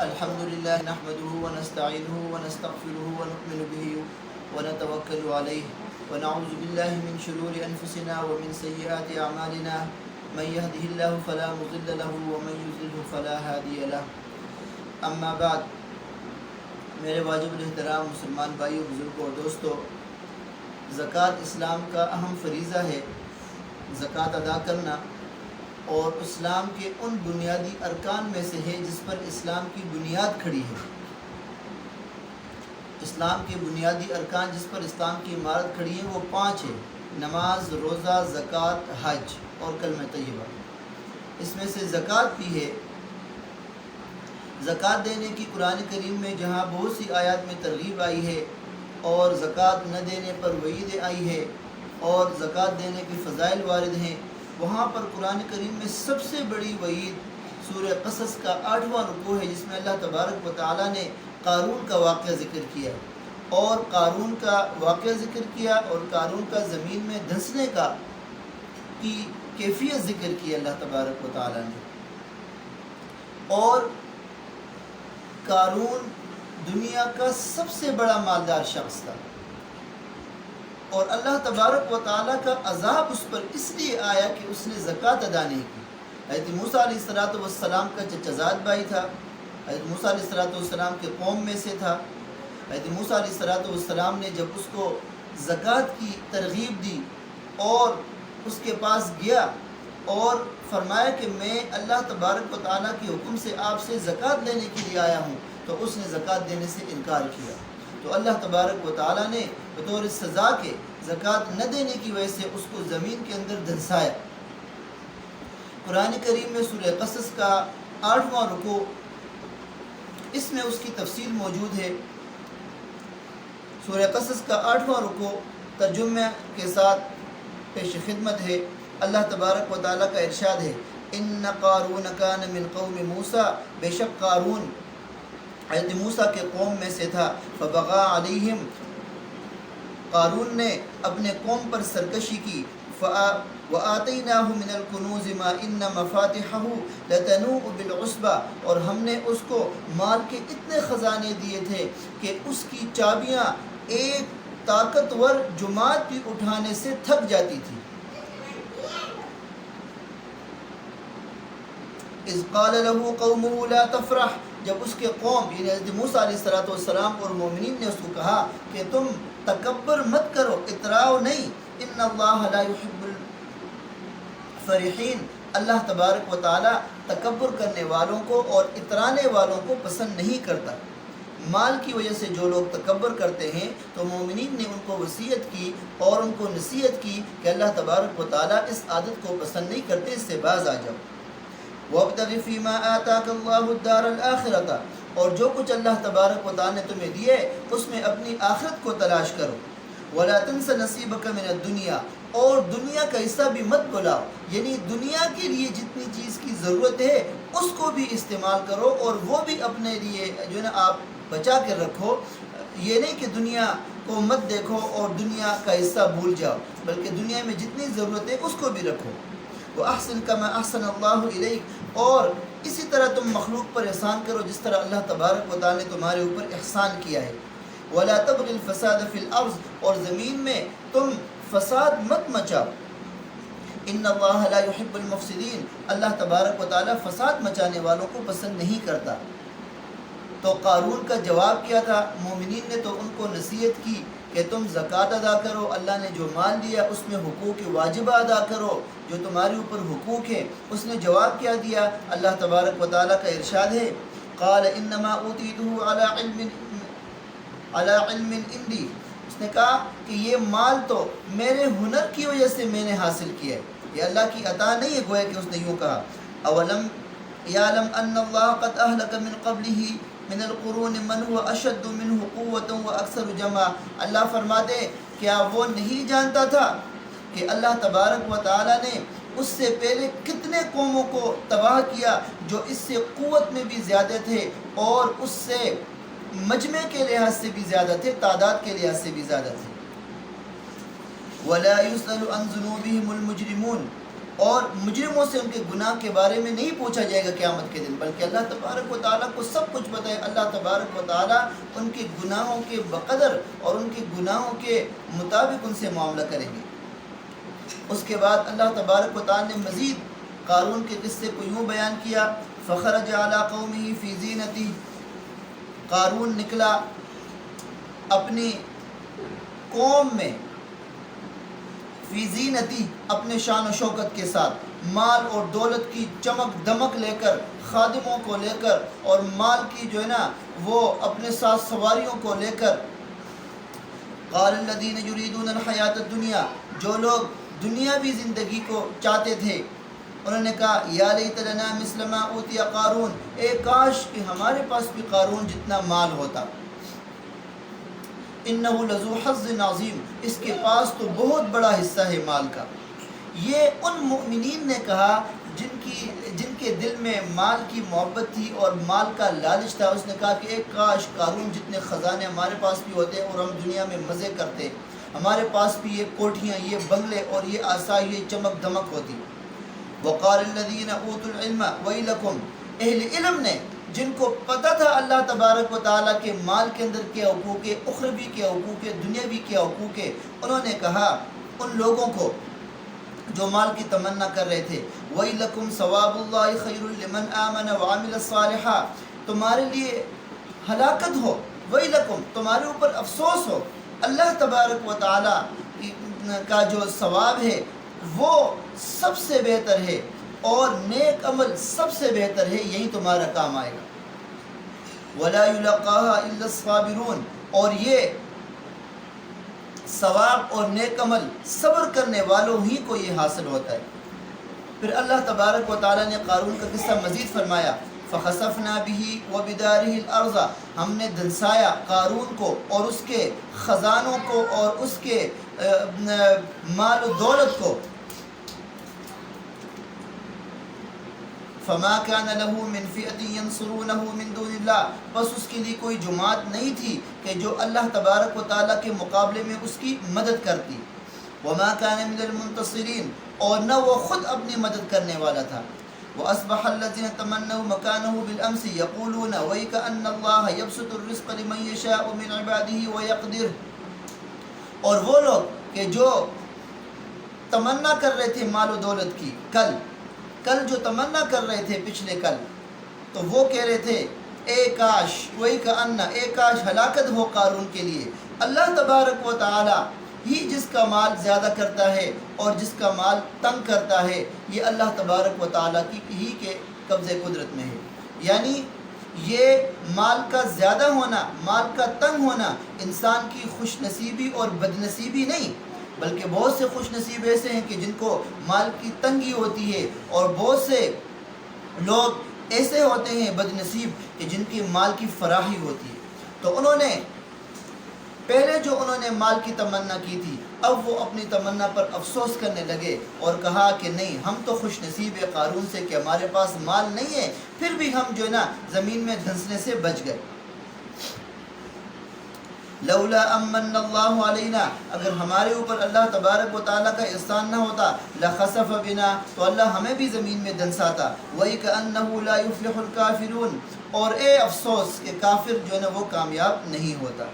الحمد لله نحمده ونستعينه ونستغفره ونؤمن به ونتوكل عليه ونعوذ بالله من شرور أنفسنا ومن سيئات أعمالنا من يهده الله فلا مضل له ومن يضلل فلا هادي له اما بعد میرے واجب الاحترام مسلمان بھائیو بزرگوں اور دوستو، زکوٰۃ اسلام کا اہم فریضہ ہے۔ زکوٰۃ ادا کرنا اور اسلام کے ان بنیادی ارکان میں سے ہے جس پر اسلام کی بنیاد کھڑی ہے۔ اسلام کے بنیادی ارکان جس پر اسلام کی عمارت کھڑی ہے وہ 5 ہیں: نماز، روزہ، زکوٰۃ، حج اور کلمہ طیبہ۔ اس میں سے زکوٰۃ بھی ہے۔ زکوٰۃ دینے کی قرآن کریم میں جہاں بہت سی آیات میں ترغیب آئی ہے اور زکوٰۃ نہ دینے پر وعید آئی ہے اور زکوٰۃ دینے کے فضائل وارد ہیں، وہاں پر قرآن کریم میں سب سے بڑی وعید سورہ قصص کا 8واں رکوع ہے، جس میں اللہ تبارک و تعالیٰ نے قارون کا واقعہ ذکر کیا اور قارون کا واقعہ ذکر کیا اور قارون کا زمین میں دھنسنے کی کیفیت ذکر کی اللہ تبارک و تعالیٰ نے۔ اور قارون دنیا کا سب سے بڑا مالدار شخص تھا اور اللہ تبارک و تعالیٰ کا عذاب اس پر اس لیے آیا کہ اس نے زکوٰۃ ادا نہیں کی۔ حضرت موسیٰ علیہ السلام کا چچزاد بھائی تھا، حضرت موسیٰ علیہ السلام کے قوم میں سے تھا۔ حضرت موسیٰ علیہ السلام نے جب اس کو زکوٰۃ کی ترغیب دی اور اس کے پاس گیا اور فرمایا کہ میں اللہ تبارک و تعالیٰ کے حکم سے آپ سے زکوٰۃ لینے کے لیے آیا ہوں، تو اس نے زکوٰۃ دینے سے انکار کیا۔ تو اللہ تبارک و تعالیٰ نے بطور سزا کے زکوٰۃ نہ دینے کی وجہ سے اس کو زمین کے اندر دھنسایا۔ قرآن کریم میں سورہ قصص کا 8واں رکوع، اس میں اس کی تفصیل موجود ہے۔ سورہ قصص کا 8واں رکوع ترجمہ کے ساتھ پیش خدمت ہے۔ اللہ تبارک و تعالیٰ کا ارشاد ہے: ان قارون کان من قوم موسیٰ، بے شک قارون حضرت موسیٰ کے قوم میں سے تھا۔ فبغى علیہم، قارون نے اپنے قوم پر سرکشی کی۔ وآتیناہ من الکنوز ما ان مفاتحہ لتنوء بالعصبہ، اور ہم نے اس کو مال کے اتنے خزانے دیے تھے کہ اس کی چابیاں ایک طاقتور جماعت بھی اٹھانے سے تھک جاتی تھی۔ اذ قال له قومه لا تفرح، جب اس کے قوم یعنی حضرت موسیٰ علیہ السلام اور مومنین نے اس کو کہا کہ تم تکبر مت کرو، اتراؤ نہیں، ان اللہ لا يحب الفرحین، اللہ تبارک و تعالی تکبر کرنے والوں کو اور اترانے والوں کو پسند نہیں کرتا۔ مال کی وجہ سے جو لوگ تکبر کرتے ہیں تو مومنین نے ان کو وصیت کی اور ان کو نصیحت کی کہ اللہ تبارک و تعالی اس عادت کو پسند نہیں کرتے، اس سے باز آ جاؤ۔ وَابْتَغِ فِي مَا آتَاكَ اللَّهُ الدَّارَ الْآخِرَةَ، اور جو کچھ اللہ تبارک و تعالی نے تمہیں دیے اس میں اپنی آخرت کو تلاش کرو۔ وَلَا تَنْسَ نَصِيبَكَ مِنَ الدُّنْيَا، اور دنیا کا حصہ بھی مت بھلاؤ، یعنی دنیا کے لیے جتنی چیز کی ضرورت ہے اس کو بھی استعمال کرو اور وہ بھی اپنے لیے جو ہے نا آپ بچا کے رکھو۔ یہ نہیں کہ دنیا کو مت دیکھو اور دنیا کا حصہ بھول جاؤ، بلکہ دنیا میں جتنی ضرورت ہے اس کو بھی رکھو۔ وَأَحْسِنْ كَمَا أَحْسَنَ اللَّهُ إِلَيْكَ، اور اسی طرح تم مخلوق پر احسان کرو جس طرح اللہ تبارک و تعالی نے تمہارے اوپر احسان کیا ہے۔ وَلَا تَبْغِ الْفَسَادَ فِي الْأَرْضِ، اور زمین میں تم فساد مت مچاؤ۔ ان اللہ لا يحب المفسدین، اللہ تبارک و تعالی فساد مچانے والوں کو پسند نہیں کرتا۔ تو قارون کا جواب کیا تھا؟ مومنین نے تو ان کو نصیحت کی کہ تم زکوٰۃ ادا کرو، اللہ نے جو مال دیا اس میں حقوق واجبہ ادا کرو، جو تمہارے اوپر حقوق ہیں۔ اس نے جواب کیا دیا؟ اللہ تبارک و تعالیٰ کا ارشاد ہے: قال انما اوتیتہ علی علم عندی، اس نے کہا کہ یہ مال تو میرے ہنر کی وجہ سے میں نے حاصل کیا ہے، یہ اللہ کی عطا نہیں ہے۔ گویا کہ اس نے یوں کہا: اولم یعلم ان اللہ قد اہلک من قبلہ من القرون من هو اشد منہ قوۃ واکثر جمعا، اللہ فرماتے کیا وہ نہیں جانتا تھا کہ اللہ تبارک و تعالی نے اس سے پہلے کتنے قوموں کو تباہ کیا جو اس سے قوت میں بھی زیادہ تھے اور اس سے مجمع کے لحاظ سے بھی زیادہ تھے، تعداد کے لحاظ سے بھی زیادہ تھے۔ وَلَا يُسْأَلُ عَنْ ذُنُوبِهِمُ الْمُجْرِمُونَ، اور مجرموں سے ان کے گناہ کے بارے میں نہیں پوچھا جائے گا قیامت کے دن، بلکہ اللہ تبارک و تعالیٰ کو سب کچھ پتہ ہے۔ اللہ تبارک و تعالیٰ ان کے گناہوں کے بقدر اور ان کے گناہوں کے مطابق ان سے معاملہ کریں گے۔ اس کے بعد اللہ تبارک و تعالیٰ نے مزید قارون کے قصے کو یوں بیان کیا، فخرج علی قومہ فی زینتہ، قارون نکلا اپنی قوم میں، فی زینتی اپنے شان و شوکت کے ساتھ، مال اور دولت کی چمک دمک لے کر، خادموں کو لے کر، اور مال کی جو ہے نا وہ اپنے ساتھ سواریوں کو لے کر۔ قال الذین یریدون الحیات الدنیا، جو لوگ دنیاوی زندگی کو چاہتے تھے انہوں نے کہا یا لیت لنا مثل ما اوتی قارون، اے کاش کہ ہمارے پاس بھی قارون جتنا مال ہوتا، انہ لذو حظ عظیم، اس کے پاس تو بہت بڑا حصہ ہے مال کا۔ یہ ان مؤمنین نے کہا جن کے دل میں مال کی محبت تھی اور مال کا لالچ تھا۔ اس نے کہا کہ ایک کاش قارون جتنے خزانے ہمارے پاس بھی ہوتے اور ہم دنیا میں مزے کرتے، ہمارے پاس بھی یہ کوٹھیاں، یہ بنگلے اور یہ آسائش، یہ چمک دمک ہوتی۔ وقال الذین اوتوا العلم ویلکم، اہل علم نے جن کو پتہ تھا اللہ تبارک و تعالیٰ کے مال کے اندر کیا حقوق ہے، اخروی کے حقوق ہے، دنیاوی کے حقوق ہے، انہوں نے کہا ان لوگوں کو جو مال کی تمنا کر رہے تھے، وَيْلَكُمْ ثَوَابُ اللَّهِ خَيْرٌ لِمَنْ آمَنَ وَعَمِلَ صَالِحًا، تمہارے لیے ہلاکت ہو، وَيْلَكُمْ تمہارے اوپر افسوس ہو، اللہ تبارک و تعالیٰ کا جو ثواب ہے وہ سب سے بہتر ہے اور نیک عمل سب سے بہتر ہے، یہی تمہارا کام آئے گا۔ وَلَا يُلَقَّاهَا إِلَّا الصَّابِرُونَ، اور یہ ثواب اور نیک عمل صبر کرنے والوں ہی کو یہ حاصل ہوتا ہے۔ پھر اللہ تبارک و تعالیٰ نے قارون کا قصہ مزید فرمایا، فَخَسَفْنَا بِهِ وَبِدَارِهِ الْأَرْضَ، ہم نے دھنسایا قارون کو اور اس کے خزانوں کو اور اس کے مال و دولت کو۔ فما كان له من فئة ينصرونه من دون الله، بس اس کے لیے کوئی جماعت نہیں تھی کہ جو اللہ تبارک و تعالیٰ کے مقابلے میں اس کی مدد کرتی۔ وما كان من المنتصرین، اور نہ وہ خود اپنی مدد کرنے والا تھا۔ وأصبح الذين تمنوا مكانه بالأمس يقولون ويكأن الله يبسط الرزق لمن يشاء من عباده ويقدر، اور وہ لوگ کہ جو تمنا کر رہے تھے مال و دولت کی، کل جو تمنا کر رہے تھے پچھلے کل، تو وہ کہہ رہے تھے اے کاش، وہی کا انا، اے کاش ہلاکت ہو قارون کے لیے۔ اللہ تبارک و تعالی ہی جس کا مال زیادہ کرتا ہے اور جس کا مال تنگ کرتا ہے، یہ اللہ تبارک و تعالی کی ہی کے قبضے قدرت میں ہے۔ یعنی یہ مال کا زیادہ ہونا، مال کا تنگ ہونا انسان کی خوش نصیبی اور بد نصیبی نہیں، بلکہ بہت سے خوش نصیب ایسے ہیں کہ جن کو مال کی تنگی ہوتی ہے، اور بہت سے لوگ ایسے ہوتے ہیں بد نصیب کہ جن کی مال کی فراخی ہوتی ہے۔ تو انہوں نے پہلے جو انہوں نے مال کی تمنا کی تھی، اب وہ اپنی تمنا پر افسوس کرنے لگے اور کہا کہ نہیں، ہم تو خوش نصیب ہے قارون سے کہ ہمارے پاس مال نہیں ہے، پھر بھی ہم جو ہے نا زمین میں دھنسنے سے بچ گئے۔ لولا امن اللہ علینا، اگر ہمارے اوپر اللہ تبارک و تعالیٰ کا احسان نہ ہوتا، لخسف بنا، تو اللہ ہمیں بھی زمین میں دھنساتا۔ وَإِكَأَنَّهُ لَا يُفْلِحُ الْكَافِرُونَ، اور اے افسوس کہ کافر جو ہے نا وہ کامیاب نہیں ہوتا۔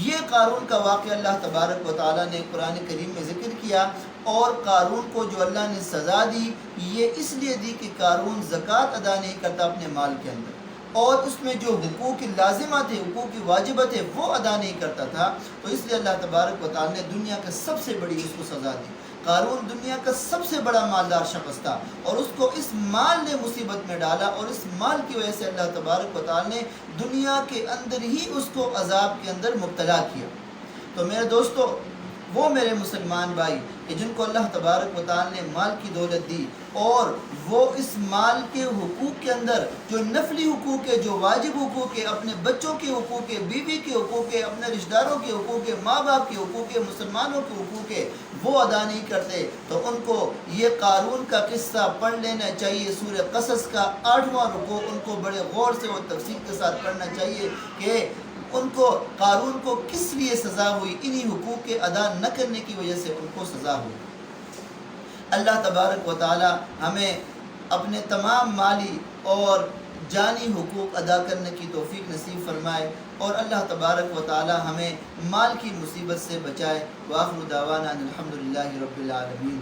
یہ قارون کا واقعہ اللہ تبارک و تعالیٰ نے قرآن کریم میں ذکر کیا، اور قارون کو جو اللہ نے سزا دی یہ اس لیے دی کہ قارون زکوٰۃ ادا نہیں کرتا اپنے مال کے اندر، اور اس میں جو حقوق لازمہ تھے، حقوق واجبہ تھے، وہ ادا نہیں کرتا تھا، تو اس لیے اللہ تبارک و تعالیٰ نے دنیا کا سب سے بڑی اس کو سزا دی۔ قارون دنیا کا سب سے بڑا مالدار شخص تھا، اور اس کو اس مال نے مصیبت میں ڈالا، اور اس مال کی وجہ سے اللہ تبارک و تعالیٰ نے دنیا کے اندر ہی اس کو عذاب کے اندر مبتلا کیا۔ تو میرے دوستو، وہ میرے مسلمان بھائی کہ جن کو اللہ تبارک و تعالیٰ نے مال کی دولت دی، اور وہ اس مال کے حقوق کے اندر جو نفلی حقوق ہے، جو واجب حقوق ہے، اپنے بچوں کے حقوق ہے، بیوی کے حقوق ہے، اپنے رشتہ داروں کے حقوق ہے، ماں باپ کے حقوق ہے، مسلمانوں کے حقوق ہے، وہ ادا نہیں کرتے، تو ان کو یہ قارون کا قصہ پڑھ لینا چاہیے۔ سورہ قصص کا 8واں رکوع ان کو بڑے غور سے اور تفصیل کے ساتھ پڑھنا چاہیے کہ ان کو قارون کو کس لیے سزا ہوئی، انہی حقوق کے ادا نہ کرنے کی وجہ سے ان کو سزا ہوئی۔ اللہ تبارک و تعالی ہمیں اپنے تمام مالی اور جانی حقوق ادا کرنے کی توفیق نصیب فرمائے، اور اللہ تبارک و تعالی ہمیں مال کی مصیبت سے بچائے۔ وآخر دعوانا ان الحمد للہ رب العالمین۔